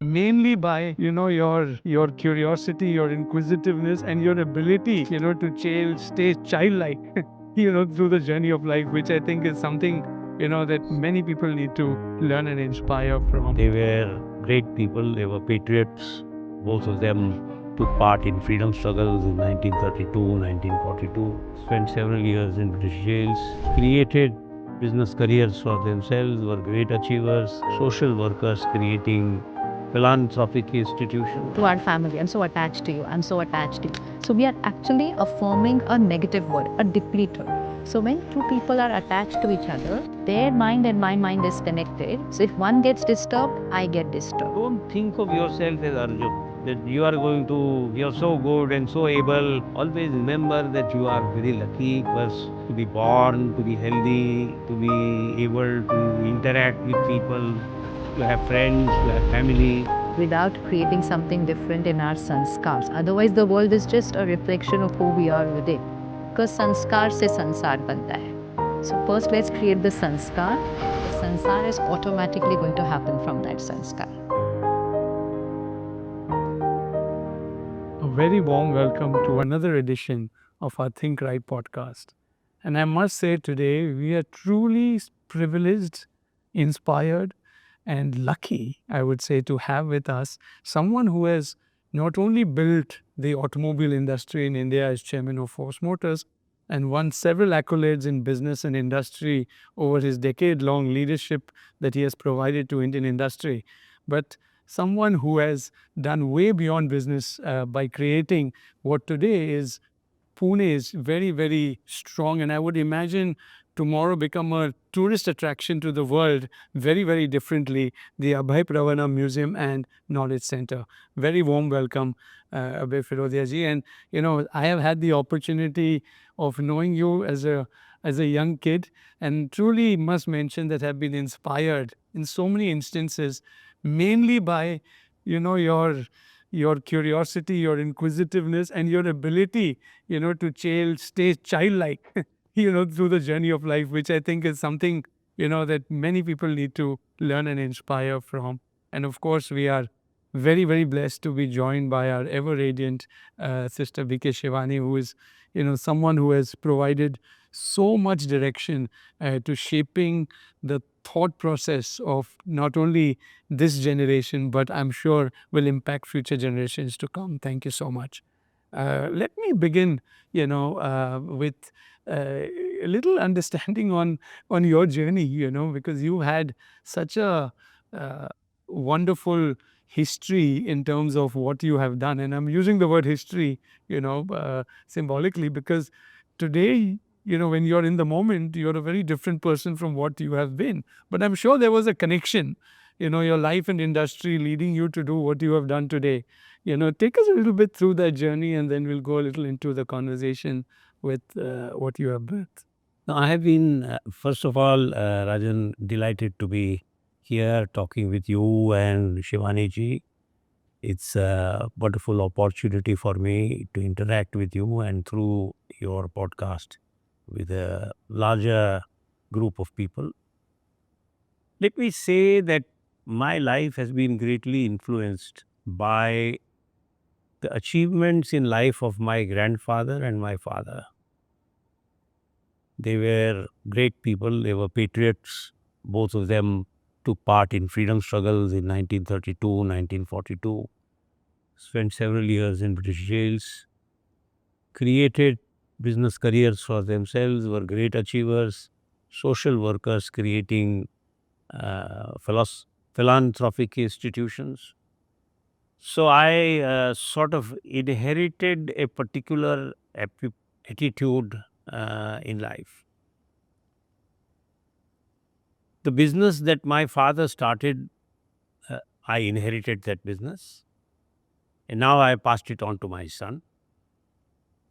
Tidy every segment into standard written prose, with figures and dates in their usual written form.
mainly by your curiosity, your inquisitiveness, and your ability to stay childlike through the journey of life, which I think is something that many people need to learn and inspire from. They were great people, they were patriots. Both of them took part in freedom struggles in 1932, 1942, spent several years in British jails, created business careers for themselves, were great achievers, social workers creating philanthropic institutions. To our family. I'm so attached to you. I'm so attached to you. So we are actually affirming a negative word, a depleter. So when two people are attached to each other, their mind and my mind is connected. So if one gets disturbed, I get disturbed. Don't think of yourself as Arjun, that you're so good and so able. Always remember that you are very lucky first to be born, to be healthy, to be able to interact with people, to have friends, to have family. Without creating something different in our sanskars. Otherwise, the world is just a reflection of who we are within. Because sanskar se sansar banta hai. So first, let's create the sanskar. The sansar is automatically going to happen from that sanskar. A very warm welcome to another edition of our ThinkRight podcast. And I must say today we are truly privileged, inspired, and lucky, I would say, to have with us someone who has not only built the automobile industry in India as chairman of Force Motors and won several accolades in business and industry over his decade-long leadership that he has provided to Indian industry, but someone who has done way beyond business by creating what today is Pune is very, very strong, and I would imagine tomorrow become a tourist attraction to the world very, very differently. The Abhay Firodia Museum and Knowledge Center. Very warm welcome, Abhay Firodia ji. And I have had the opportunity of knowing you as a young kid, and truly must mention that have been inspired in so many instances, mainly by your curiosity, your inquisitiveness, and your ability to stay childlike through the journey of life, which I think is something that many people need to learn and inspire from. And of course, we are very, very blessed to be joined by our ever radiant sister VK Shivani, who is someone who has provided so much direction to shaping the thought process of not only this generation, but I'm sure will impact future generations to come. Thank you so much. Let me begin, with a little understanding on your journey, because you had such a uh, wonderful history in terms of what you have done, and I'm using the word history, symbolically, because today, when you're in the moment, you're a very different person from what you have been. But I'm sure there was a connection, your life and industry leading you to do what you have done today. Take us a little bit through that journey, and then we'll go a little into the conversation with what you have built. Now, I have been, first of all, Rajan, delighted to be here talking with you and Shivani ji. It's a wonderful opportunity for me to interact with you and through your podcast with a larger group of people. Let me say that my life has been greatly influenced by the achievements in life of my grandfather and my father. They were great people, they were patriots. Both of them took part in freedom struggles in 1932, 1942, spent several years in British jails, created business careers for themselves, were great achievers, social workers creating philanthropic institutions. So I sort of inherited a particular attitude in life. The business that my father started, I inherited that business, and now I passed it on to my son.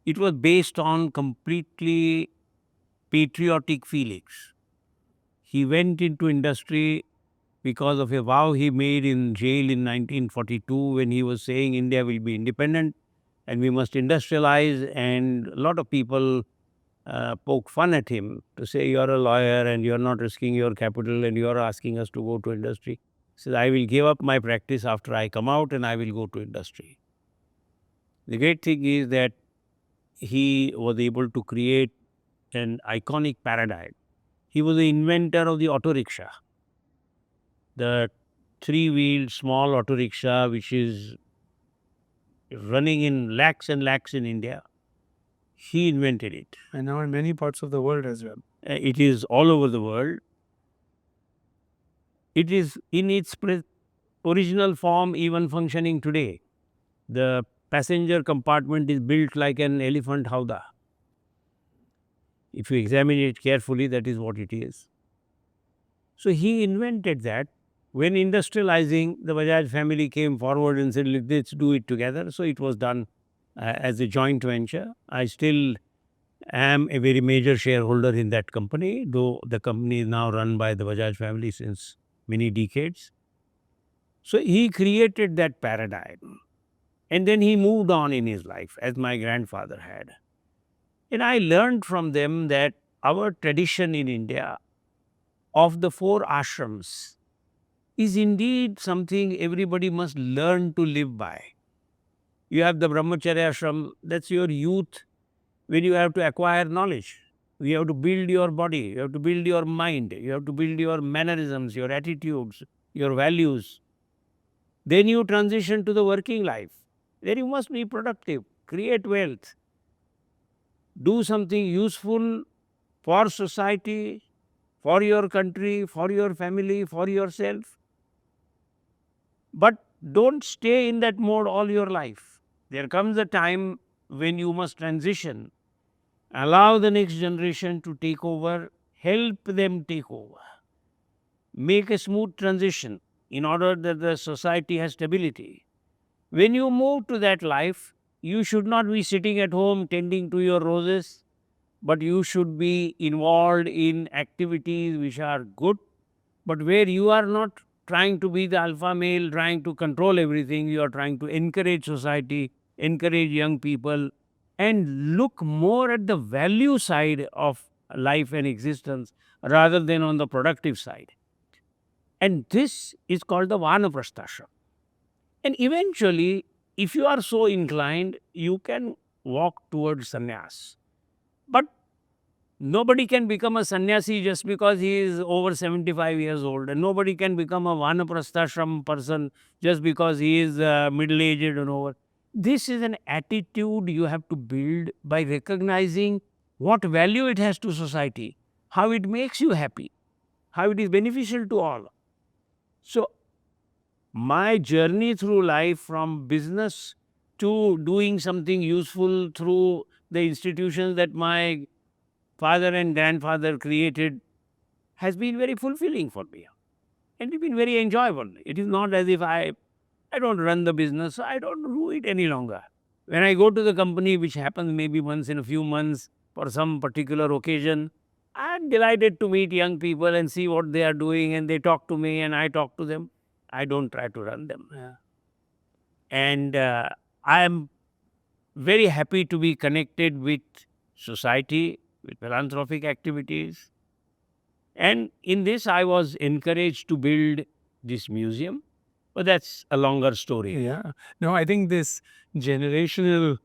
It was based on completely patriotic feelings. He went into industry because of a vow he made in jail in 1942 when he was saying India will be independent and we must industrialize, and a lot of people poke fun at him to say you're a lawyer and you're not risking your capital and you're asking us to go to industry. Says, I will give up my practice after I come out and I will go to industry. The great thing is that he was able to create an iconic paradigm. He was the inventor of the auto rickshaw, the three-wheeled small auto rickshaw, which is running in lakhs and lakhs in India. He invented it. And now in many parts of the world as well. It is all over the world. It is in its original form even functioning today. The passenger compartment is built like an elephant howdah. If you examine it carefully, that is what it is. So he invented that. When industrializing, the Bajaj family came forward and said, let's do it together. So it was done as a joint venture. I still am a very major shareholder in that company, though the company is now run by the Bajaj family since many decades. So he created that paradigm. And then he moved on in his life, as my grandfather had. And I learned from them that our tradition in India of the 4 ashrams is indeed something everybody must learn to live by. You have the Brahmacharya ashram, that's your youth, when you have to acquire knowledge. You have to build your body, you have to build your mind, you have to build your mannerisms, your attitudes, your values. Then you transition to the working life. Then you must be productive, create wealth, do something useful for society, for your country, for your family, for yourself. But don't stay in that mode all your life. There comes a time when you must transition. Allow the next generation to take over, help them take over. Make a smooth transition in order that the society has stability. When you move to that life, you should not be sitting at home tending to your roses, but you should be involved in activities which are good, but where you are not trying to be the alpha male, trying to control everything. You are trying to encourage society, encourage young people, and look more at the value side of life and existence rather than on the productive side. And this is called the Vanaprasthashram. And eventually, if you are so inclined, you can walk towards sannyas. But nobody can become a sannyasi just because he is over 75 years old. And nobody can become a Vanaprasthashram person just because he is middle-aged and over. This is an attitude you have to build by recognizing what value it has to society, how it makes you happy, how it is beneficial to all. So, my journey through life from business to doing something useful through the institutions that my father and grandfather created has been very fulfilling for me. And it's been very enjoyable. It is not as if I don't run the business, I don't do it any longer. When I go to the company, which happens maybe once in a few months for some particular occasion, I'm delighted to meet young people and see what they are doing, and they talk to me and I talk to them. I don't try to run them. Yeah. And I am very happy to be connected with society, with philanthropic activities. And in this, I was encouraged to build this museum, but that's a longer story. Yeah. No, I think this generational,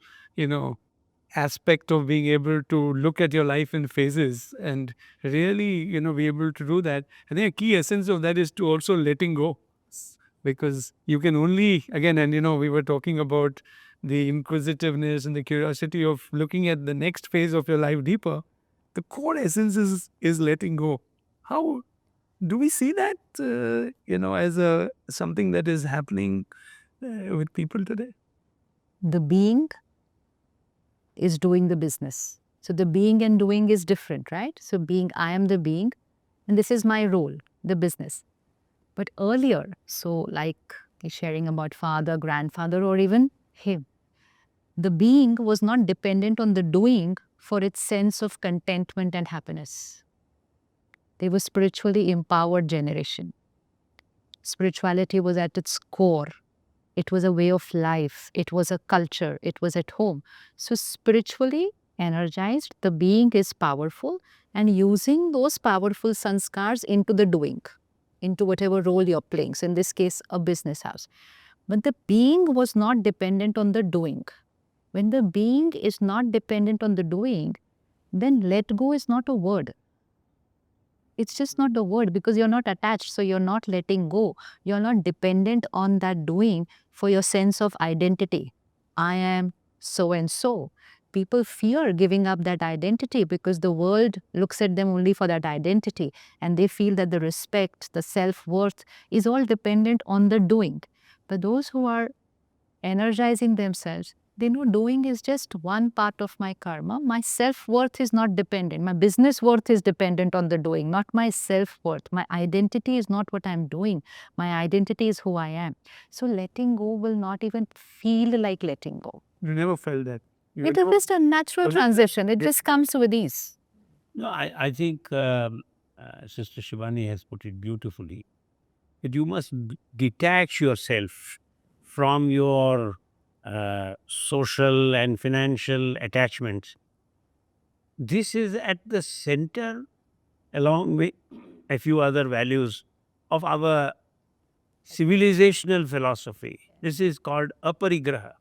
aspect of being able to look at your life in phases and really, be able to do that. I think a key essence of that is to also letting go. Because you can only, again, and we were talking about the inquisitiveness and the curiosity of looking at the next phase of your life deeper. The core essence is letting go. How do we see that, as a something that is happening with people today? The being is doing the business. So the being and doing is different, right? So being, I am the being, and this is my role, the business. But earlier, so like he's sharing about father, grandfather, or even him, the being was not dependent on the doing for its sense of contentment and happiness. They were spiritually empowered generation. Spirituality was at its core. It was a way of life. It was a culture. It was at home. So spiritually energized, the being is powerful and using those powerful sanskars into the doing. into whatever role you're playing. So in this case, a business house. But the being was not dependent on the doing. When the being is not dependent on the doing, then let go is not a word. It's just not the word because you're not attached. So you're not letting go. You're not dependent on that doing for your sense of identity. I am so and so. People fear giving up that identity because the world looks at them only for that identity, and they feel that the respect, the self worth is all dependent on the doing. But those who are energizing themselves, they know doing is just one part of my karma. My self-worth is not dependent. My business worth is dependent on the doing, not my self-worth. My identity is not what I'm doing. My identity is who I am. So letting go will not even feel like letting go. You never felt that. It is just a natural transition. It just comes with ease. No, I think Sister Shivani has put it beautifully, that you must detach yourself from your social and financial attachments. This is at the center, along with a few other values of our civilizational philosophy. This is called aparigraha.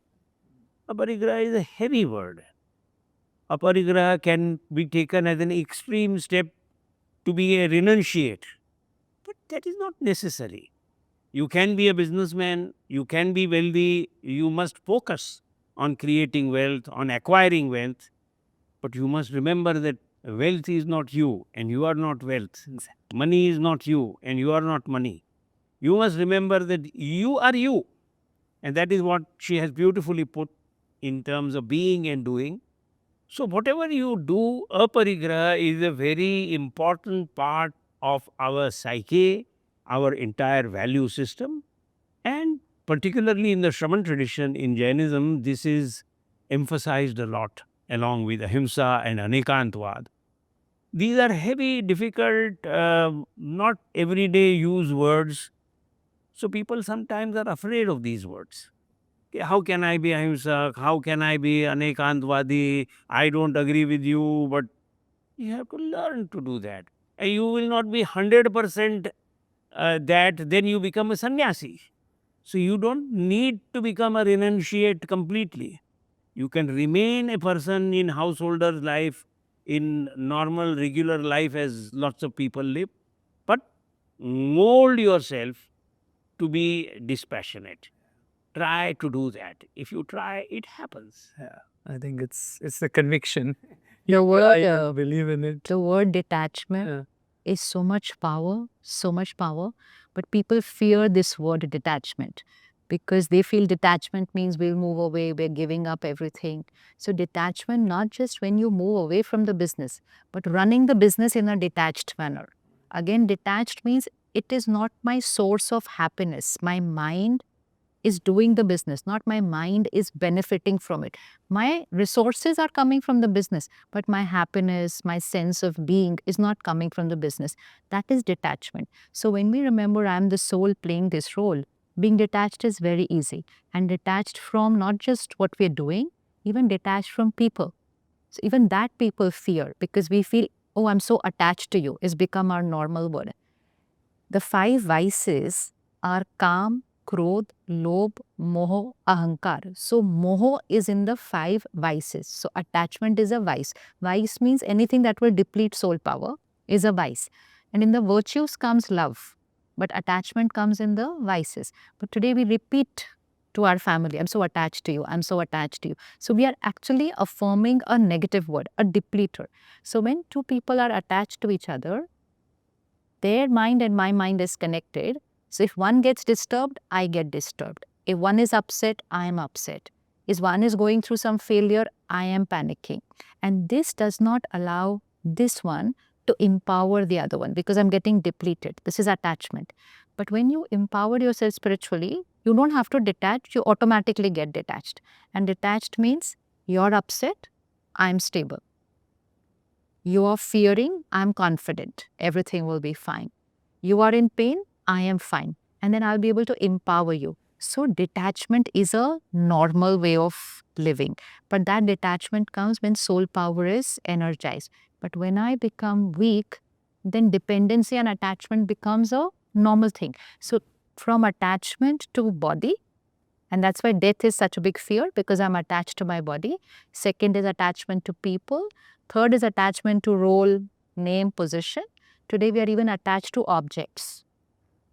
Aparigraha is a heavy word. Aparigraha can be taken as an extreme step to be a renunciate, but that is not necessary. You can be a businessman, you can be wealthy, you must focus on creating wealth, on acquiring wealth, but you must remember that wealth is not you and you are not wealth. Money is not you and you are not money. You must remember that you are you. And that is what she has beautifully put in terms of being and doing. So, whatever you do, aparigraha is a very important part of our psyche, our entire value system. And particularly in the Shraman tradition, in Jainism, this is emphasized a lot, along with ahimsa and anekantvad. These are heavy, difficult, not everyday use words. So people sometimes are afraid of these words. How can I be ahimsa? How can I be anekantvadi? I don't agree with you, but you have to learn to do that. And you will not be 100% that, then you become a sannyasi. So you don't need to become a renunciate completely. You can remain a person in householder's life, in normal, regular life as lots of people live, but mold yourself to be dispassionate. Try to do that. If you try, it happens. Yeah, I think it's the conviction. The word, I believe in it. the word detachment Yeah. is so much power, so much power. But people fear this word detachment because they feel detachment means we'll move away, we're giving up everything. So, detachment, not just when you move away from the business, but running the business in a detached manner. Again, detached means it is not my source of happiness. My mind is doing the business, not my mind is benefiting from it. My resources are coming from the business, but my happiness, my sense of being is not coming from the business. That is detachment. So when we remember I'm the soul playing this role, being detached is very easy. And detached from not just what we're doing, even detached from people. So even that people fear because we feel, oh, I'm so attached to you, is become our normal word. The 5 vices are Kam, Krodh, Lobh, Moh, Ahankar. So, Moh is in the 5 vices. So, attachment is a vice. Vice means anything that will deplete soul power is a vice. And in the virtues comes love. But attachment comes in the vices. But today we repeat to our family, I'm so attached to you, I'm so attached to you. So, we are actually affirming a negative word, a depleter. So, when two people are attached to each other, their mind and my mind is connected. So if one gets disturbed, I get disturbed. If one is upset, I am upset. If one is going through some failure, I am panicking. And this does not allow this one to empower the other one because I'm getting depleted. This is attachment. But when you empower yourself spiritually, you don't have to detach, you automatically get detached. And detached means you're upset, I'm stable. You are fearing, I'm confident. Everything will be fine. You are in pain, I am fine. And then I'll be able to empower you. So, detachment is a normal way of living. But that detachment comes when soul power is energized. But when I become weak, then dependency and attachment becomes a normal thing. So from attachment to body, and that's why death is such a big fear, because I'm attached to my body. Second is attachment to people. Third is attachment to role, name, position. Today we are even attached to objects.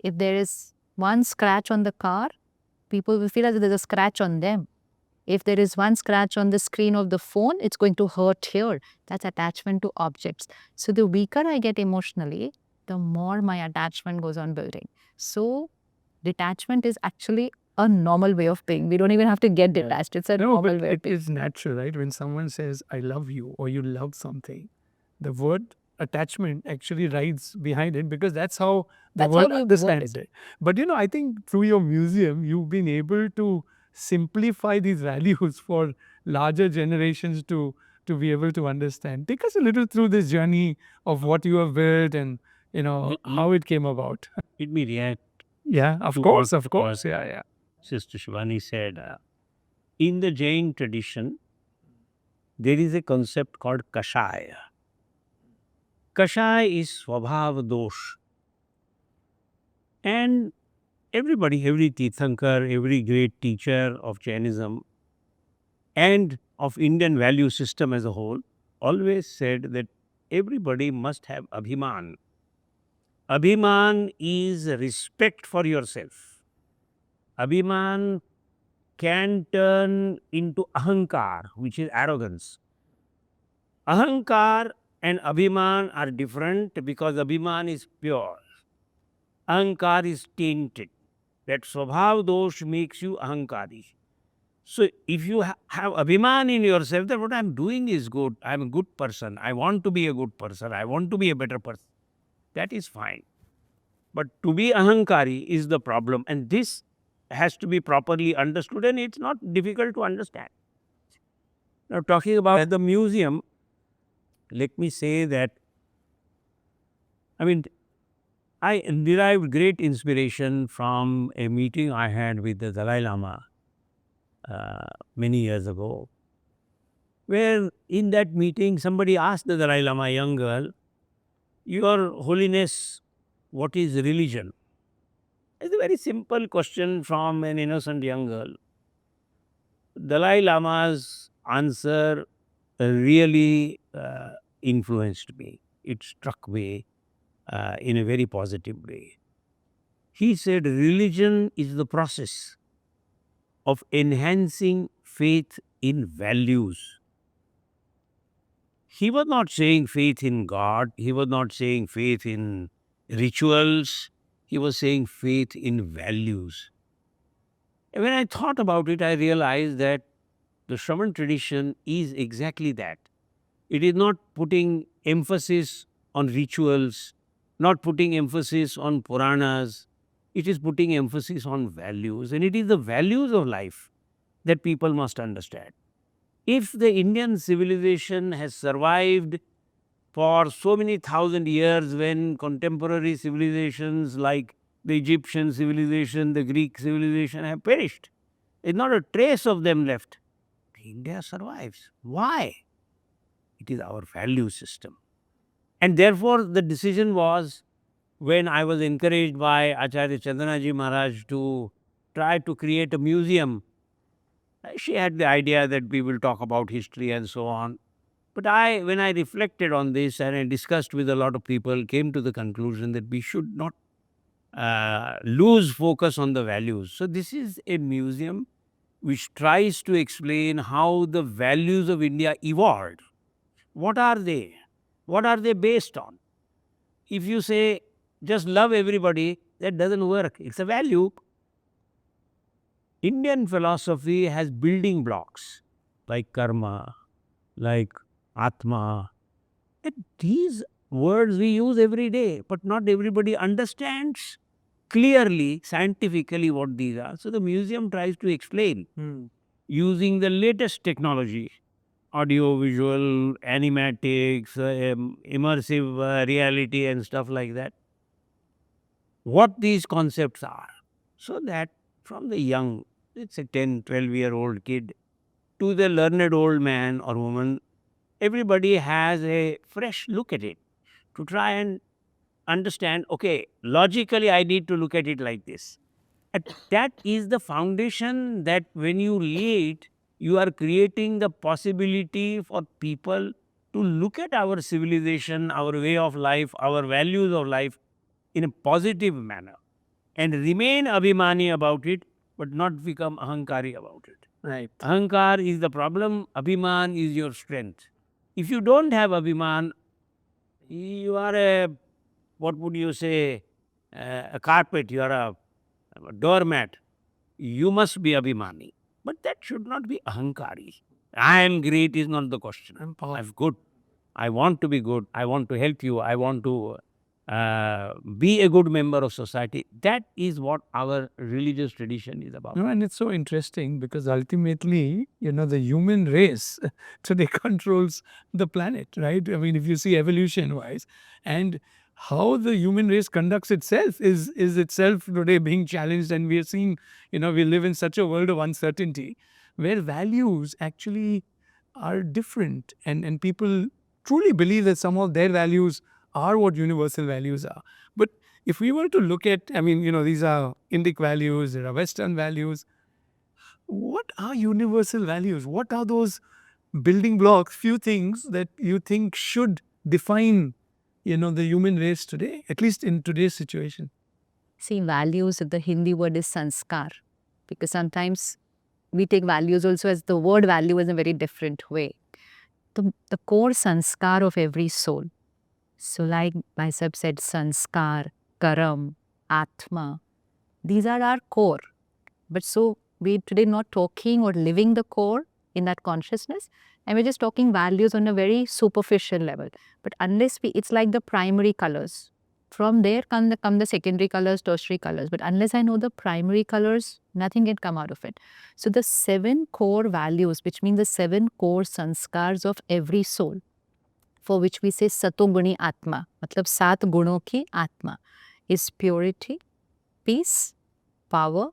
If there is one scratch on the car, people will feel as if there's a scratch on them. If there is one scratch on the screen of the phone, it's going to hurt here. That's attachment to objects. So the weaker I get emotionally, the more my attachment goes on building. So detachment is actually a normal way of being. We don't even have to get detached. It's a No, normal but way of it being. is natural, right? When someone says, I love you, or you love something, the word attachment actually rides behind it, because that's how the That's how world we understands work. it. But I think through your museum, you've been able to simplify these values for larger generations to be able to understand. Take us a little through this journey of what you have built and how it came about. Let me react Yeah, of to course, what of course. Yeah, yeah. Sister Shivani said. In the Jain tradition, there is a concept called Kashaya. Kashaya is Swabhav Dosh. And everybody, every Tirthankar, every great teacher of Jainism and of Indian value system as a whole, always said that everybody must have Abhiman. Abhiman is respect for yourself. Abhiman can turn into Ahankar, which is arrogance. Ahankar and Abhiman are different because Abhiman is pure. Ahankar is tainted. That Swabhav dosh makes you Ahankari. So if you have Abhiman in yourself that what I'm doing is good, I'm a good person, I want to be a good person, I want to be a better person, that is fine. But to be Ahankari is the problem, and this has to be properly understood, and it's not difficult to understand. Now, talking about the museum, let me say that, I mean, I derived great inspiration from a meeting I had with the Dalai Lama many years ago, where in that meeting somebody asked the Dalai Lama, a young girl, Your Holiness, what is religion? It's a very simple question from an innocent young girl. Dalai Lama's answer really influenced me. It struck me in a very positive way. He said, religion is the process of enhancing faith in values. He was not saying faith in God, he was not saying faith in rituals, he was saying faith in values. And when I thought about it, I realized that the Shraman tradition is exactly that. It is not putting emphasis on rituals, not putting emphasis on Puranas. It is putting emphasis on values. And it is the values of life that people must understand. If the Indian civilization has survived for so many thousand years when contemporary civilizations like the Egyptian civilization, the Greek civilization have perished, there's not a trace of them left. India survives. Why? It is our value system. And therefore, the decision was when I was encouraged by Acharya Chandanaji Maharaj to try to create a museum. She had the idea that we will talk about history and so on. But when I reflected on this and I discussed with a lot of people, came to the conclusion that we should not lose focus on the values. So this is a museum which tries to explain how the values of India evolved. What are they? What are they based on? If you say just love everybody, that doesn't work. It's a value. Indian philosophy has building blocks like karma, like atma. And these words we use every day, but not everybody understands clearly, scientifically what these are. So the museum tries to explain using the latest technology, audio, visual, animatics, immersive reality, and stuff like that, what these concepts are. So that from the young, it's a 10, 12-year-old kid, to the learned old man or woman, everybody has a fresh look at it to try and understand, okay, logically I need to look at it like this. And that is the foundation that when you lay it, you are creating the possibility for people to look at our civilization, our way of life, our values of life in a positive manner and remain abhimani about it, but not become ahankari about it. Right. Ahankar is the problem, abhiman is your strength. If you don't have abhiman, you are a, what would you say, a carpet, you are a doormat. You must be abhimani. But that should not be ahankari. I am great is not the question. I'm good. I want to be good. I want to help you. I want to be a good member of society. That is what our religious tradition is about. No, and it's so interesting because ultimately, the human race today controls the planet, right? I mean, if you see evolution wise, and how the human race conducts itself is itself today being challenged, and we are seeing, we live in such a world of uncertainty where values actually are different, and people truly believe that some of their values are what universal values are. But if we were to look at, I mean, these are Indic values, there are Western values. What are universal values? What are those building blocks, few things that you think should define, the human race today, at least in today's situation? See, values, the Hindi word is sanskar, because sometimes we take values also as the word value in a very different way. The core sanskar of every soul. So, like Bicep said, sanskar, karam, atma, these are our core. But so we today not talking or living the core in that consciousness, and we're just talking values on a very superficial level. But unless it's like the primary colors. From there come the secondary colors, tertiary colors. But unless I know the primary colors, nothing can come out of it. So the 7 core values, which mean the 7 core sanskars of every soul, for which we say satoguni atma, matlab 7 gunon ki atma, is purity, peace, power,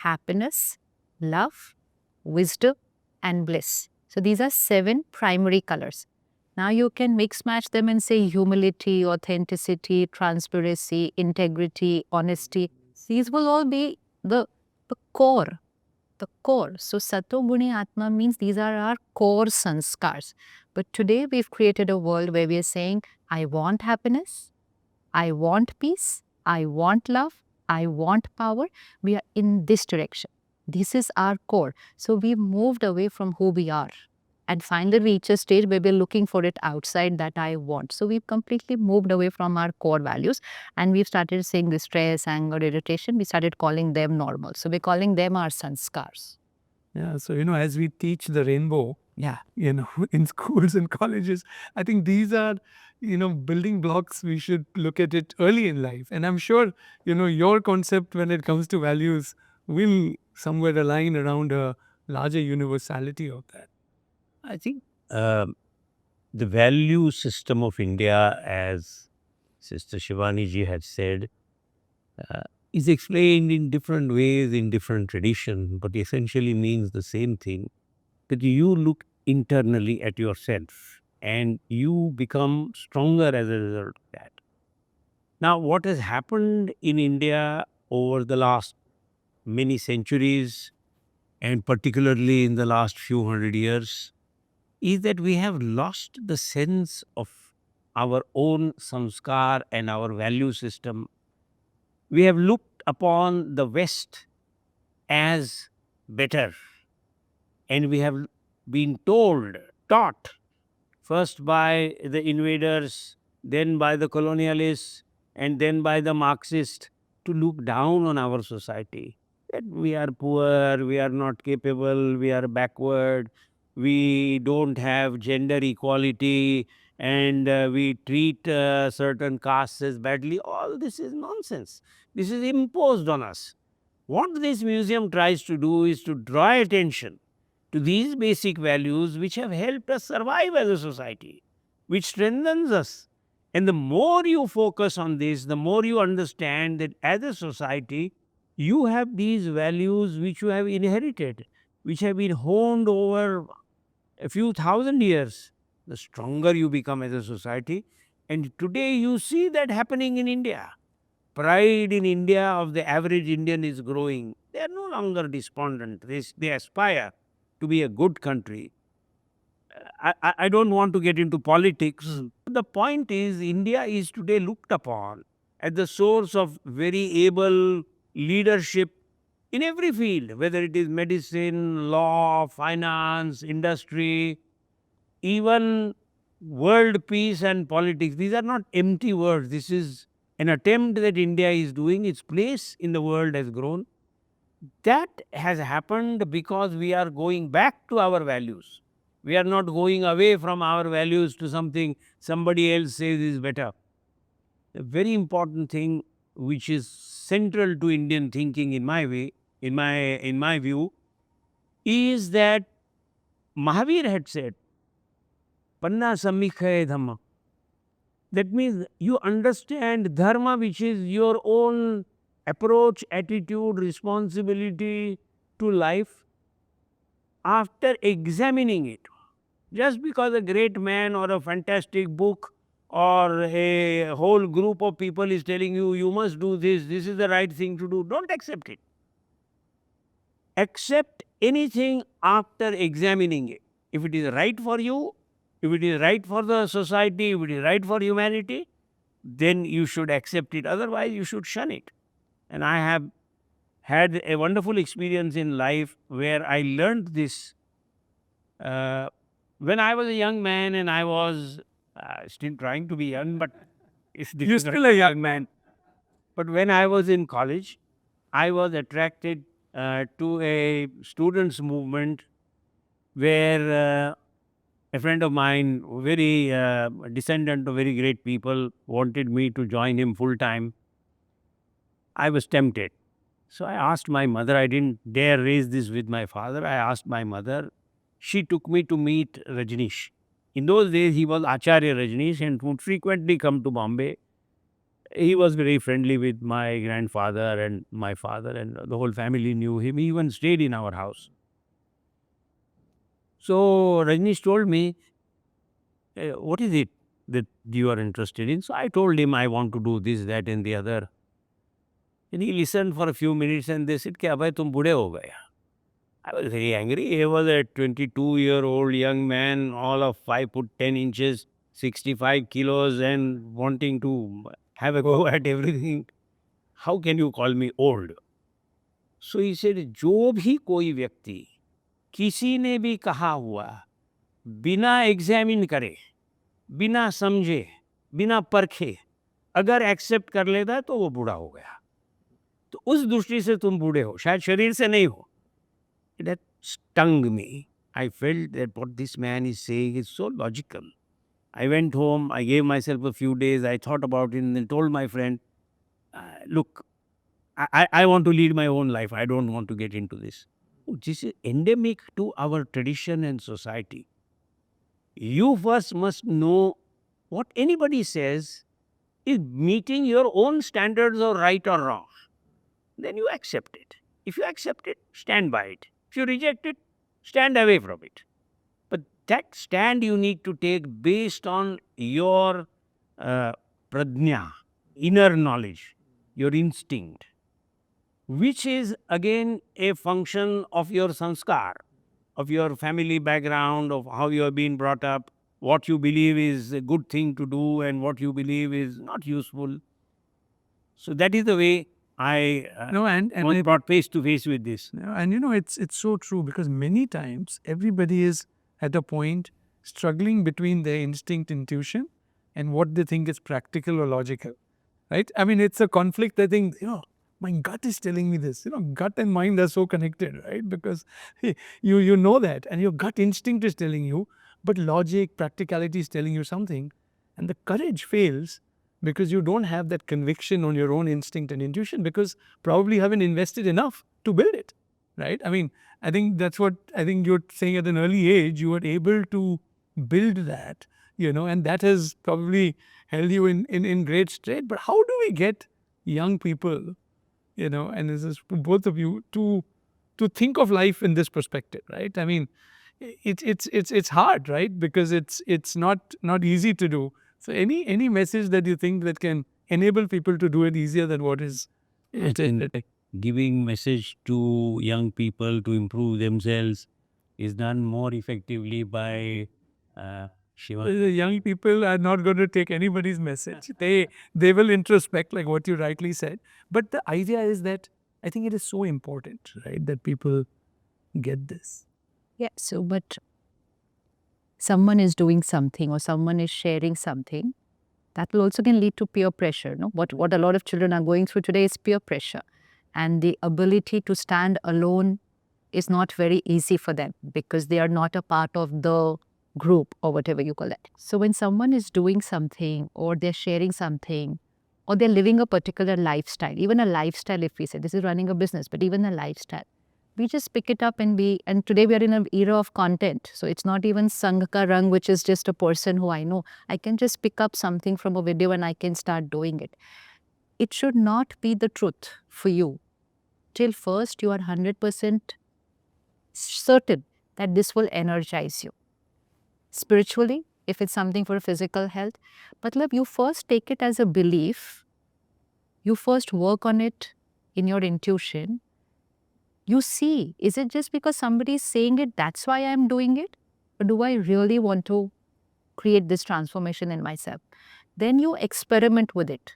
happiness, love, wisdom, and bliss. So these are 7 primary colors. Now you can mix match them and say humility, authenticity, transparency, integrity, honesty. These will all be the core. The core. So Sato Guni Atma means these are our core sanskars. But today we've created a world where we are saying, I want happiness, I want peace, I want love, I want power. We are in this direction. This is our core. So we've moved away from who we are. And finally reach a stage where we're looking for it outside that I want. So we've completely moved away from our core values, and we've started saying the stress, anger, irritation, we started calling them normal. So we're calling them our sanskars. Yeah. So, as we teach the rainbow, in schools and colleges, I think these are, building blocks. We should look at it early in life. And I'm sure, your concept when it comes to values will somewhere align around a larger universality of that. I think the value system of India, as Sister Shivani ji had said, is explained in different ways in different traditions, but essentially means the same thing, that you look internally at yourself and you become stronger as a result of that. Now, what has happened in India over the last many centuries, and particularly in the last few hundred years, is that we have lost the sense of our own samskar and our value system. We have looked upon the West as better, and we have been taught, first by the invaders, then by the colonialists, and then by the Marxists, to look down on our society. That we are poor, we are not capable, we are backward, we don't have gender equality, and we treat certain castes as badly. All this is nonsense. This is imposed on us. What this museum tries to do is to draw attention to these basic values which have helped us survive as a society, which strengthens us. And the more you focus on this, the more you understand that as a society, you have these values which you have inherited, which have been honed over a few thousand years. The stronger you become as a society, And today you see that happening in India. Pride in India of the average Indian is growing. They are no longer despondent. They aspire to be a good country. I don't want to get into politics. The point is, India is today looked upon as the source of very able leadership in every field, whether it is medicine, law, finance, industry, even world peace and politics. These are not empty words. This is an attempt that India is doing. Its place in the world has grown. That has happened because we are going back to our values. We are not going away from our values to something somebody else says is better. A very important thing which is central to Indian thinking in my way, in my view, is that Mahavir had said, Panna Samikhaye Dhamma. That means you understand dharma, which is your own approach, attitude, responsibility to life after examining it. Just because a great man or a fantastic book or a whole group of people is telling you, you must do this, this is the right thing to do, don't accept it. Accept anything after examining it. If it is right for you, if it is right for the society, if it is right for humanity, then you should accept it. Otherwise, you should shun it. And I have had a wonderful experience in life where I learned this uh, when I was a young man, and I was still trying to be young, but it's You're difficult. still a young man. But when I was in college, I was attracted to a students' movement where a friend of mine, very descendant of very great people, wanted me to join him full time. I was tempted. So I asked my mother, I didn't dare raise this with my father. I asked my mother. She took me to meet Rajneesh. In those days, he was Acharya Rajneesh and would frequently come to Bombay. He was very friendly with my grandfather and my father, and the whole family knew him. He even stayed in our house. So Rajneesh told me, what is it that you are interested in? So I told him I want to do this, that, and the other. And he listened for a few minutes and they said, Abhay, tum bude ho gaya. I was very angry. He was a 22-year-old young man, all of 5 foot 10 inches, 65 kilos, and wanting to have a go at everything. How can you call me old? So he said, जो भी कोई व्यक्ति किसी ने भी कहा हुआ बिना एग्जामिन करे, बिना समझे, बिना परखे अगर एक्सेप्ट कर लेता है तो वो बूढ़ा हो गया. तो उस दृष्टि से तुम बूढ़े हो, शायद शरीर से नहीं हो. That stung me. I felt that what this man is saying is so logical. I went home, I gave myself a few days, I thought about it, and then told my friend, look, I want to lead my own life. I don't want to get into this. This is endemic to our tradition and society. You first must know what anybody says is meeting your own standards or right or wrong. Then you accept it. If you accept it, stand by it. If you reject it, stand away from it. But that stand you need to take based on your pradnya, inner knowledge, your instinct, which is again a function of your sanskar, of your family background, of how you have been brought up, what you believe is a good thing to do and what you believe is not useful. So that is the way I No, and was I- brought face to face with this. And it's so true because many times everybody is at a point struggling between their instinct, intuition, and what they think is practical or logical, right? I mean, it's a conflict. I think my gut is telling me this. Gut and mind are so connected, right? Because you know that, and your gut instinct is telling you, but logic, practicality is telling you something, and the courage fails because you don't have that conviction on your own instinct and intuition because probably you haven't invested enough to build it, right? I mean, I think that's what I think you're saying at an early age, you were able to build that, and that has probably held you in great state. But how do we get young people, and this is for both of you, to think of life in this perspective, right? I mean, it's hard, right? Because it's not easy to do. So any message that you think that can enable people to do it easier than what is it is today? Giving message to young people to improve themselves is done more effectively by Shivani. The young people are not going to take anybody's message. They will introspect, like what you rightly said. But the idea is that I think it is so important, right, that people get this. Yeah. So, but someone is doing something or someone is sharing something, that will also can lead to peer pressure. No, what a lot of children are going through today is peer pressure, and the ability to stand alone is not very easy for them because they are not a part of the group or whatever you call it. So when someone is doing something or they're sharing something or they're living a particular lifestyle, even a lifestyle, if we say this is running a business, but even a lifestyle, we just pick it up and today we are in an era of content. So it's not even Sangh ka Rang, which is just a person who I know. I can just pick up something from a video and I can start doing it. It should not be the truth for you till first you are 100% certain that this will energize you. Spiritually, if it's something for physical health, matlab you first take it as a belief, you first work on it in your intuition. You see, is it just because somebody is saying it, that's why I'm doing it? Or do I really want to create this transformation in myself? Then you experiment with it.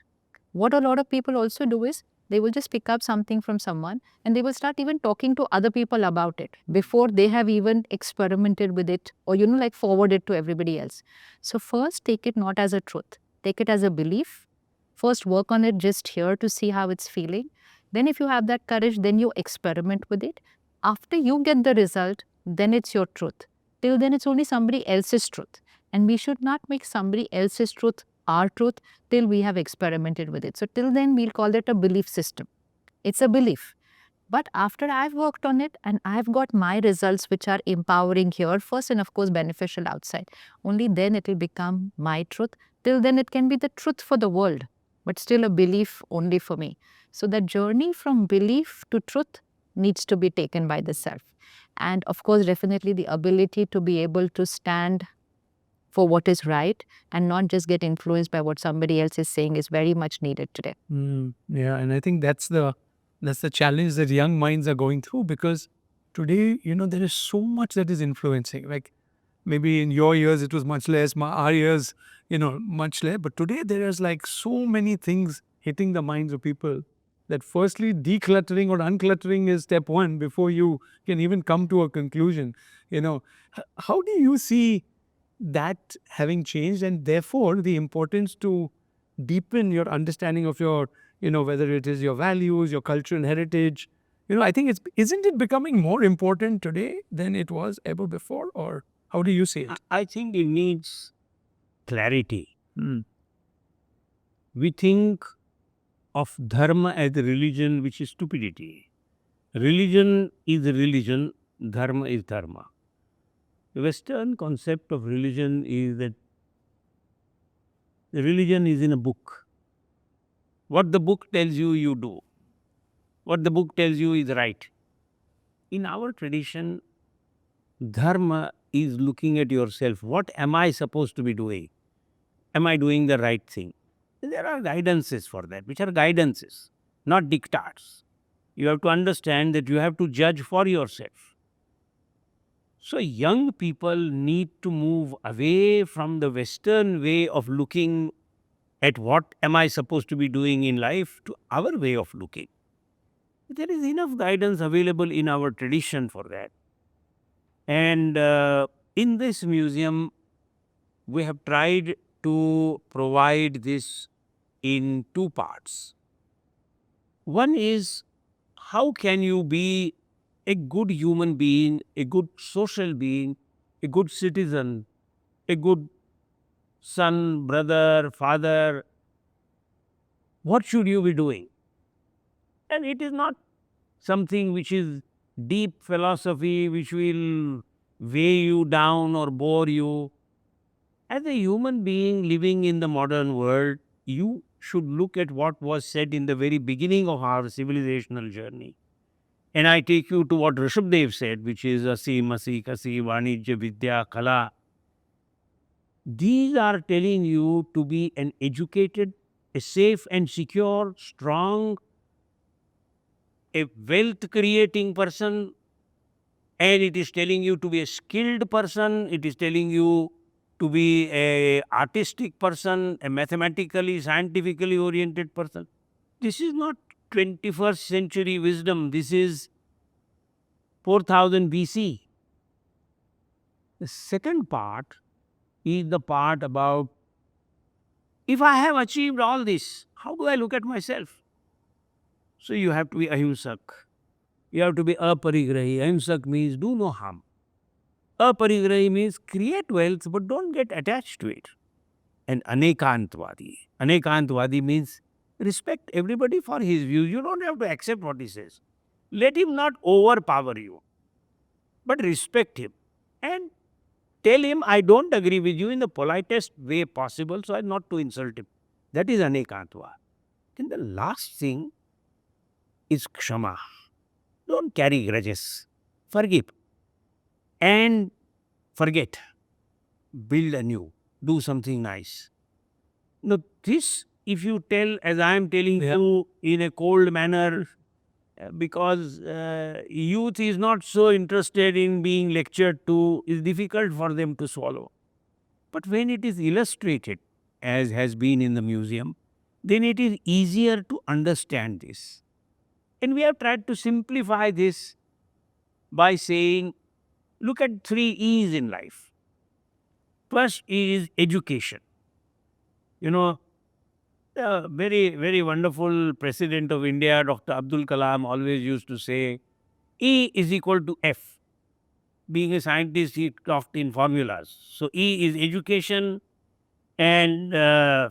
What a lot of people also do is they will just pick up something from someone and they will start even talking to other people about it before they have even experimented with it or, like forward it to everybody else. So, first take it not as a truth, take it as a belief. First, work on it just here to see how it's feeling. Then, if you have that courage, then you experiment with it. After you get the result, then it's your truth. Till then, it's only somebody else's truth. And we should not make somebody else's truth our truth till we have experimented with it. So, till then, we'll call it a belief system. It's a belief. But after I've worked on it and I've got my results, which are empowering here first and of course beneficial outside, only then it will become my truth. Till then, it can be the truth for the world, but still a belief only for me. So, the journey from belief to truth needs to be taken by the self. And of course, definitely the ability to be able to stand for what is right and not just get influenced by what somebody else is saying is very much needed today. Yeah, and I think that's the challenge that young minds are going through because today, there is so much that is influencing. Like maybe in your years it was much less, our years, much less. But today there is like so many things hitting the minds of people that firstly decluttering or uncluttering is step one before you can even come to a conclusion. How do you see that having changed and therefore the importance to deepen your understanding of your, whether it is your values, your culture and heritage? I think isn't it becoming more important today than it was ever before, or how do you see it? I think it needs clarity. Hmm. We think of dharma as a religion, which is stupidity. Religion is religion, dharma is dharma. The Western concept of religion is that the religion is in a book. What the book tells you, you do. What the book tells you is right. In our tradition, dharma is looking at yourself. What am I supposed to be doing? Am I doing the right thing? There are guidances for that, which are guidances, not diktats. You have to understand that you have to judge for yourself. So, young people need to move away from the Western way of looking at what am I supposed to be doing in life to our way of looking. There is enough guidance available in our tradition for that. And in this museum, we have tried to provide this in two parts. One is how can you be a good human being, a good social being, a good citizen, a good son, brother, father? What should you be doing? And it is not something which is deep philosophy which will weigh you down or bore you. As a human being living in the modern world, you should look at what was said in the very beginning of our civilizational journey. And I take you to what Rishabdev said, which is Asi, Masi, Kasi, Vanijya, Vidya, Kala. These are telling you to be an educated, a safe and secure, strong, a wealth creating person, and it is telling you to be a skilled person, it is telling you to be a artistic person, a mathematically, scientifically oriented person. This is not 21st century wisdom. This is 4000 BC. The second part is the part about, if I have achieved all this, how do I look at myself? So you have to be ahimsak. You have to be aparigrahi. Ahimsak means do no harm. Aparigrahi means create wealth but don't get attached to it. And anekantvadi. Anekantvadi means respect everybody for his views. You don't have to accept what he says. Let him not overpower you, but respect him. And tell him, I don't agree with you in the politest way possible, so as not to insult him. That is anekantva. Then the last thing is kshama. Don't carry grudges. Forgive and forget. Build anew. Do something nice. Now, this, if you tell, as I am telling you in a cold manner, because youth is not so interested in being lectured to, is difficult for them to swallow. But when it is illustrated, as has been in the museum, then it is easier to understand this. And we have tried to simplify this by saying, look at 3 E's in life. First is education. You know, the very wonderful President of India, Dr. Abdul Kalam, always used to say, E is equal to F. Being a scientist, he talked in formulas. So E is education and um,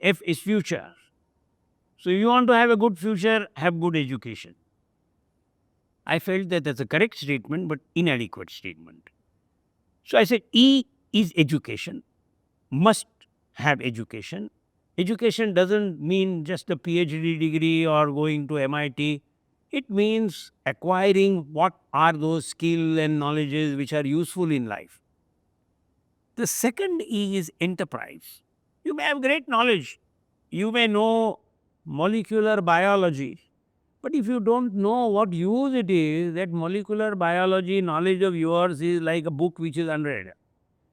F is future. So you want to have a good future, have good education. I felt that that's a correct statement, but inadequate statement. So I said E is education, must have education. Education doesn't mean just a PhD degree or going to MIT. It means acquiring what are those skills and knowledges which are useful in life. The second E is enterprise. You may have great knowledge. You may know molecular biology. But if you don't know what use it is, that molecular biology knowledge of yours is like a book which is unread.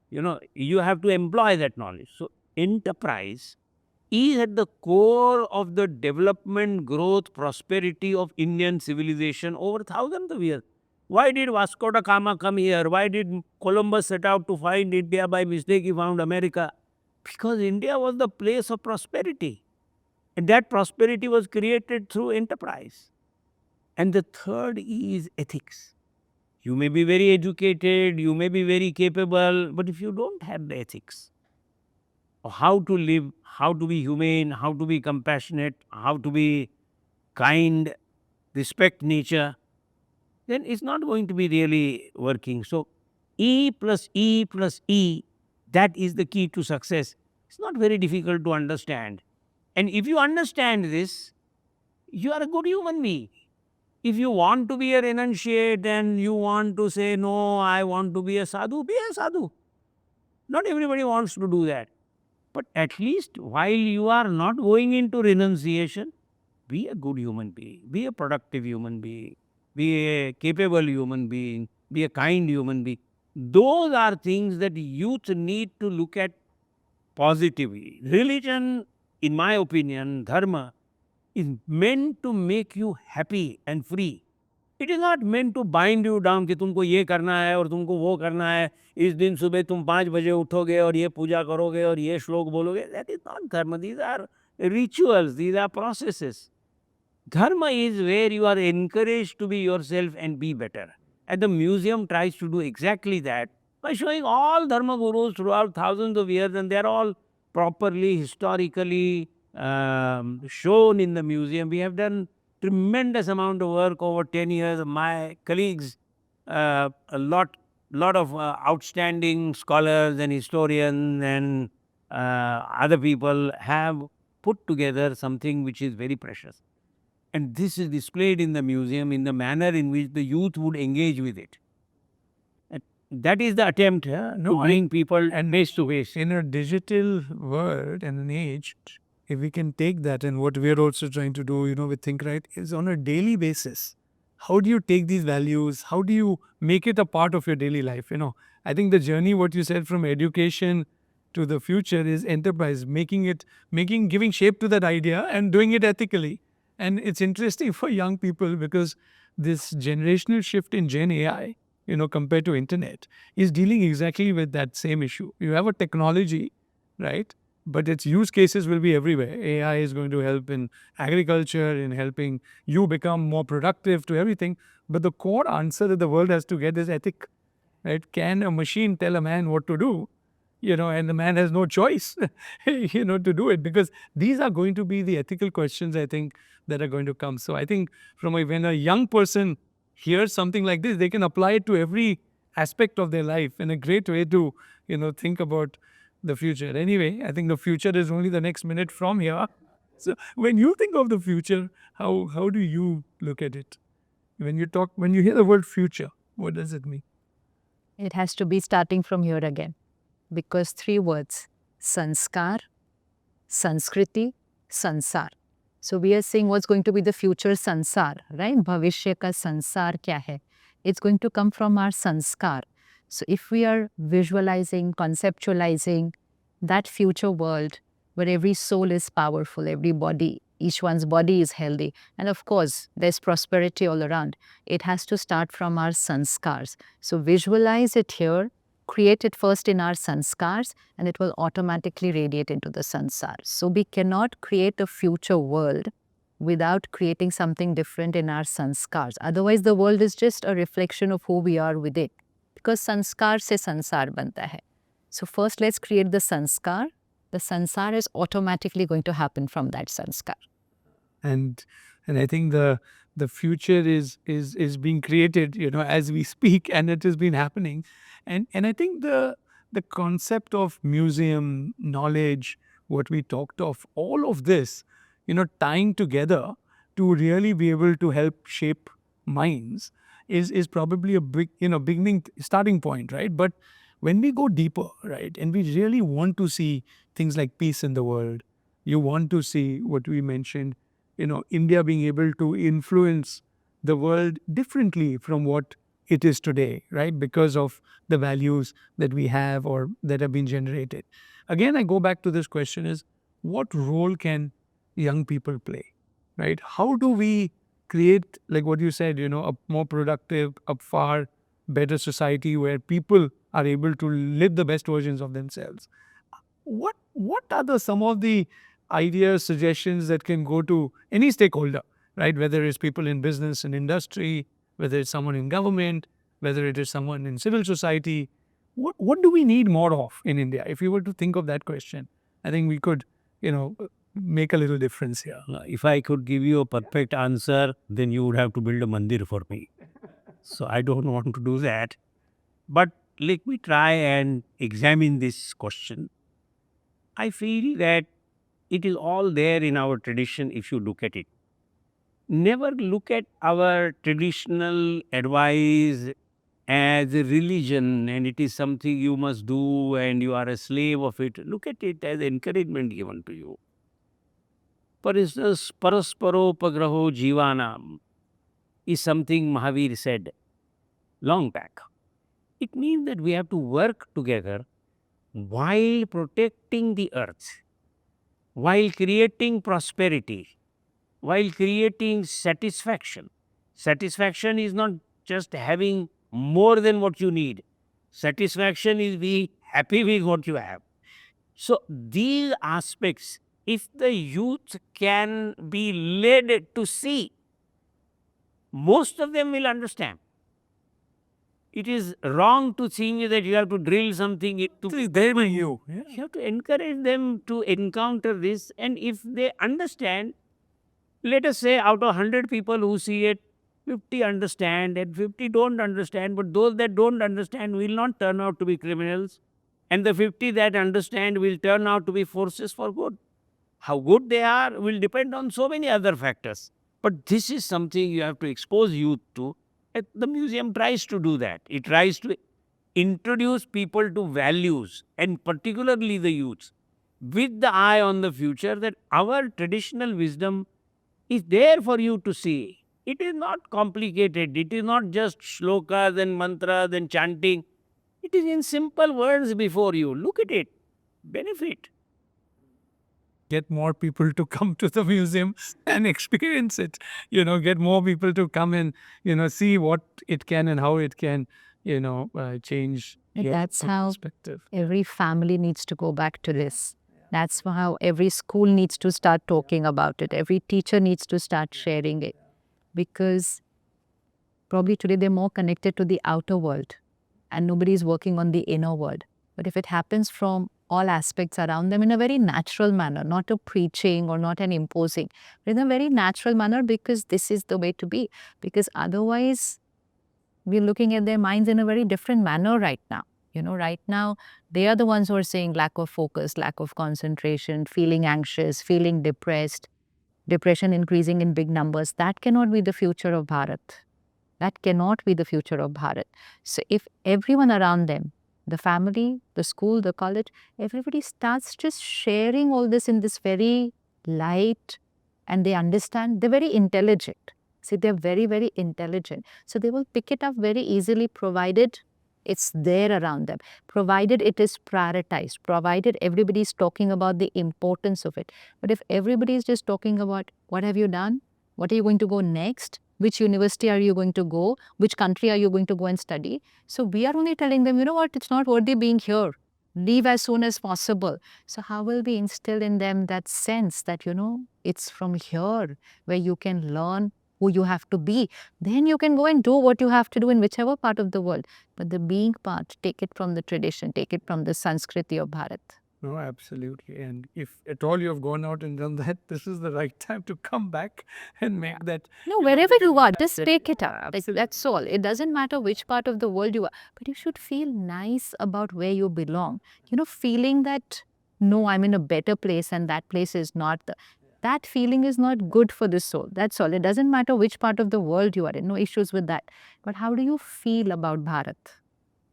You have to employ that knowledge. So, enterprise is at the core of the development, growth, prosperity of Indian civilization over thousands of years. Why did Vasco da Gama come here? Why did Columbus set out to find India? By mistake, he found America. Because India was the place of prosperity. And that prosperity was created through enterprise. And the third is ethics. You may be very educated, you may be very capable, but if you don't have the ethics of how to live, how to be humane, how to be compassionate, how to be kind, respect nature, then it's not going to be really working. So, E plus E plus E, that is the key to success. It's not very difficult to understand. And if you understand this, you are a good human being. If you want to be a renunciate and you want to say, no, I want to be a sadhu, be a sadhu. Not everybody wants to do that. But at least while you are not going into renunciation, be a good human being, be a productive human being, be a capable human being, be a kind human being. Those are things that youth need to look at positively. Religion, in my opinion, dharma, is meant to make you happy and free. It is not meant to bind you down कि तुमको ये करना है और तुमको वो करना है. इस दिन सुबह तुम 5 बजे उठोगे और ये पूजा करोगे और ये श्लोक बोलोगे. That is not dharma. These are rituals. These are processes. Dharma is where you are encouraged to be yourself and be better. And the museum tries to do exactly that by showing all Dharma gurus throughout thousands of years, and they are all properly, historically shown in the museum. We have done tremendous amount of work over 10 years. My colleagues, a lot of outstanding scholars and historians and other people have put together something which is very precious. And this is displayed in the museum in the manner in which the youth would engage with it. And that is the attempt to bring people and face to face. in a digital world and an age, if we can take that and what we're also trying to do, with ThinkRight is on a daily basis. How do you take these values? How do you make it a part of your daily life? I think the journey, what you said from education to the future is enterprise, giving shape to that idea and doing it ethically. And it's interesting for young people because this generational shift in Gen AI, compared to internet, is dealing exactly with that same issue. You have a technology, right? But its use cases will be everywhere. AI is going to help in agriculture, in helping you become more productive to everything. But the core answer that the world has to get is ethic, right? Can a machine tell a man what to do? And the man has no choice, to do it, because these are going to be the ethical questions, I think, that are going to come. So I think when a young person hears something like this, they can apply it to every aspect of their life in a great way to, think about the future. Anyway, I think the future is only the next minute from here. So when you think of the future, how do you look at it? When you hear the word future, what does it mean? It has to be starting from here again because three words: sanskar, Sanskriti, Sansar. So we are saying what's going to be the future sansar, right? Bhavishya ka sansar kya hai? It's going to come from our sanskar. So if we are visualizing, conceptualizing that future world where every soul is powerful, every body, each one's body is healthy, and of course there's prosperity all around, it has to start from our sanskars. So visualize it here, create it first in our sanskars, and it will automatically radiate into the sansar. So we cannot create a future world without creating something different in our sanskars. Otherwise, the world is just a reflection of who we are within. Because sanskar se sansar banta hai. So first let's create the sanskar. The sansar is automatically going to happen from that sanskar. And I think the future is being created, as we speak, and it has been happening. And I think the concept of museum knowledge, what we talked of, all of this, tying together to really be able to help shape minds is probably a big, beginning starting point, right? But when we go deeper, right, and we really want to see things like peace in the world, you want to see what we mentioned, India being able to influence the world differently from what it is today, right? Because of the values that we have or that have been generated. Again, I go back to this question is what role can young people play, right? How do we create, like what you said, a more productive, a far better society where people are able to live the best versions of themselves? What are some of the ideas, suggestions that can go to any stakeholder, right? Whether it's people in business and industry, whether it's someone in government, whether it is someone in civil society. What do we need more of in India? If you were to think of that question, I think we could, make a little difference here. If I could give you a perfect answer, then you would have to build a mandir for me. So I don't want to do that. But let me try and examine this question. I feel that it is all there in our tradition if you look at it. Never look at our traditional advice as a religion and it is something you must do and you are a slave of it. Look at it as encouragement given to you. For instance, parasparopagraho jivanam is something Mahavir said long back. It means that we have to work together while protecting the earth, while creating prosperity, while creating satisfaction. Satisfaction is not just having more than what you need. Satisfaction is being happy with what you have. So these aspects, if the youth can be led to see, most of them will understand. It is wrong to think that you have to drill something into them and you. You have to encourage them to encounter this, and if they understand, let us say out of 100 people who see it, 50 understand and 50 don't understand, but those that don't understand will not turn out to be criminals, and the 50 that understand will turn out to be forces for good. How good they are will depend on so many other factors. But this is something you have to expose youth to. The museum tries to do that. It tries to introduce people to values, and particularly the youth, with the eye on the future, that our traditional wisdom is there for you to see. It is not complicated. It is not just shlokas and mantras and chanting. It is in simple words before you. Look at it. Benefit. Get more people to come to the museum and experience it. Get more people to come and see what it can and how it can change That's your how perspective. every family needs to go back to this. That's how every school needs to start talking about it. Every teacher needs to start sharing it. Because probably today they're more connected to the outer world and nobody is working on the inner world. But if it happens from all aspects around them in a very natural manner, not a preaching or not an imposing, but in a very natural manner, because this is the way to be. Because otherwise, we're looking at their minds in a very different manner right now. Right now, they are the ones who are saying lack of focus, lack of concentration, feeling anxious, feeling depressed, depression increasing in big numbers. That cannot be the future of Bharat. That cannot be the future of Bharat. So if everyone around them, the family, the school, the college, everybody starts just sharing all this in this very light, and they understand, they're very intelligent. See, they're very, very intelligent. So they will pick it up very easily, provided it's there around them, provided it is prioritized, provided everybody is talking about the importance of it. But if everybody is just talking about what have you done, what are you going to go next, which university are you going to go, which country are you going to go and study, so we are only telling them, you know what, it's not worthy being here. Leave as soon as possible. So how will we instill in them that sense that, it's from here where you can learn who you have to be. Then you can go and do what you have to do in whichever part of the world. But the being part, take it from the tradition, take it from the Sanskriti of Bharat. No, absolutely. And if at all you have gone out and done that, this is the right time to come back and make that. No, wherever you are, just that- take it up. Like, absolutely. that's all. It doesn't matter which part of the world you are, but you should feel nice about where you belong. Feeling that, no, I'm in a better place and that place is not that feeling is not good for the soul. That's all. It doesn't matter which part of the world you are in. No issues with that. But how do you feel about Bharat?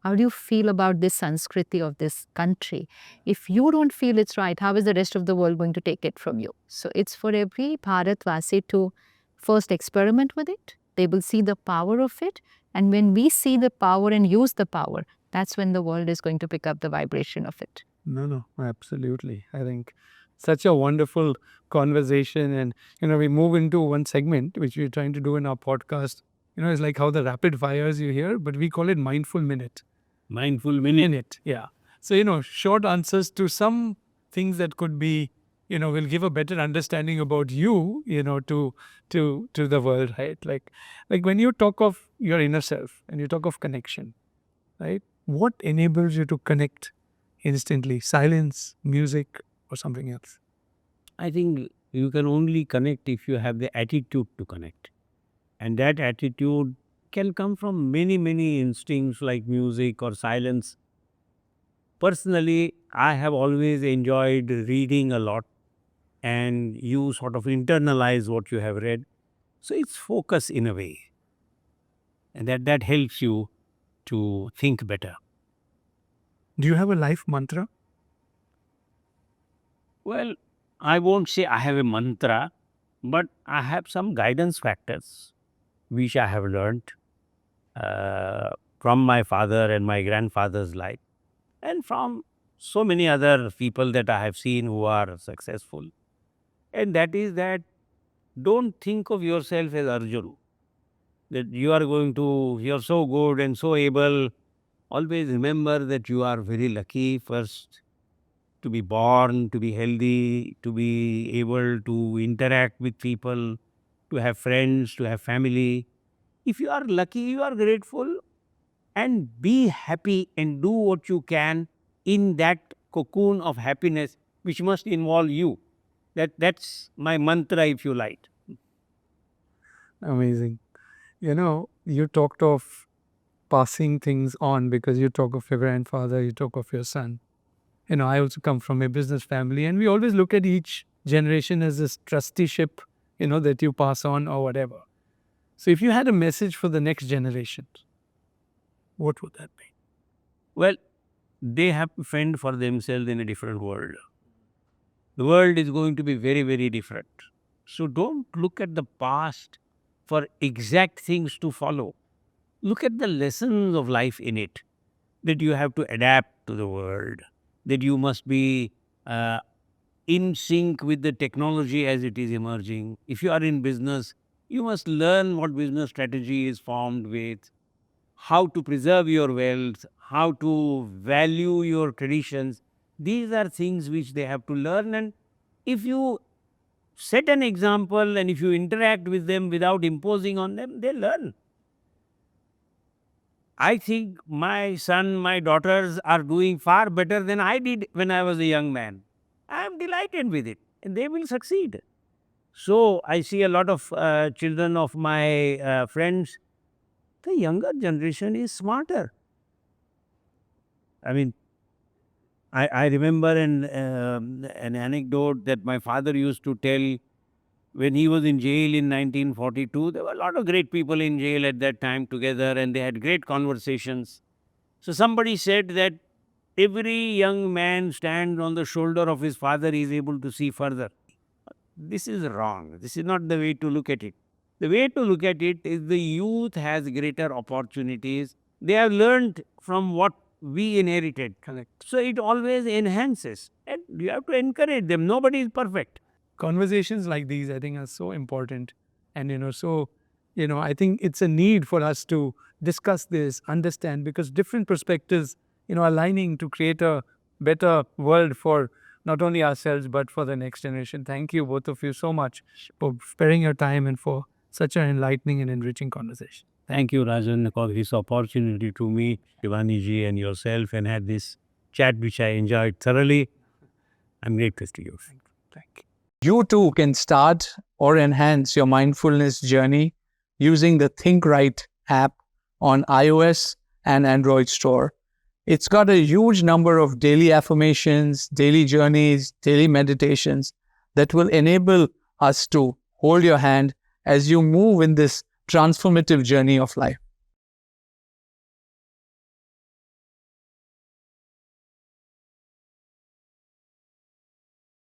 How do you feel about this Sanskriti of this country? If you don't feel it's right, how is the rest of the world going to take it from you? So it's for every Bharatvasi to first experiment with it. They will see the power of it. And when we see the power and use the power, that's when the world is going to pick up the vibration of it. No, absolutely. I think such a wonderful conversation. And, we move into one segment, which we're trying to do in our podcast. It's like how the rapid fires you hear, but we call it mindful minute. Mindful minute. Minute, yeah. So, short answers to some things that could be, will give a better understanding about you, to the world, right? Like when you talk of your inner self and you talk of connection, right? What enables you to connect instantly? Silence, music, or something else? I think you can only connect if you have the attitude to connect. And that attitude can come from many, many instincts like music or silence. Personally, I have always enjoyed reading a lot, and you sort of internalize what you have read. So it's focus in a way. And that helps you to think better. Do you have a life mantra? Well, I won't say I have a mantra, but I have some guidance factors which I have learned from my father and my grandfather's life, and from so many other people that I have seen who are successful. And that is that don't think of yourself as Arjun, that you're so good and so able. Always remember that you are very lucky first to be born, to be healthy, to be able to interact with people, to have friends, to have family. If you are lucky, you are grateful, and be happy and do what you can in that cocoon of happiness, which must involve you. That's my mantra, if you like. Amazing. You talked of passing things on because you talk of your grandfather, you talk of your son. I also come from a business family, and we always look at each generation as this trusteeship, that you pass on or whatever. So if you had a message for the next generation, what would that be? Well, they have to fend for themselves in a different world. The world is going to be very, very different. So don't look at the past for exact things to follow. Look at the lessons of life in it, that you have to adapt to the world, that you must be in sync with the technology as it is emerging. If you are in business, you must learn what business strategy is formed with, how to preserve your wealth, how to value your traditions. These are things which they have to learn. And if you set an example and if you interact with them without imposing on them, they learn. I think my son, my daughters are doing far better than I did when I was a young man. I am delighted with it, and they will succeed. So I see a lot of children of my friends. The younger generation is smarter. I mean, I remember an anecdote that my father used to tell when he was in jail in 1942. There were a lot of great people in jail at that time together, and they had great conversations. So somebody said that every young man stands on the shoulder of his father, he is able to see further. This is wrong. This is not the way to look at it. The way to look at it is the youth has greater opportunities. They have learned from what we inherited. Correct. So it always enhances. And you have to encourage them. Nobody is perfect. Conversations like these, I think, are so important. And, I think it's a need for us to discuss this, understand, because different perspectives, are aligning to create a better world for not only ourselves, but for the next generation. Thank you, both of you, so much for sparing your time and for such an enlightening and enriching conversation. Thank you, Rajan, for this opportunity to meet Shivani ji and yourself and had this chat, which I enjoyed thoroughly. I'm grateful to you. Thank you. You too can start or enhance your mindfulness journey using the ThinkRight app on iOS and Android store. It's got a huge number of daily affirmations, daily journeys, daily meditations that will enable us to hold your hand as you move in this transformative journey of life.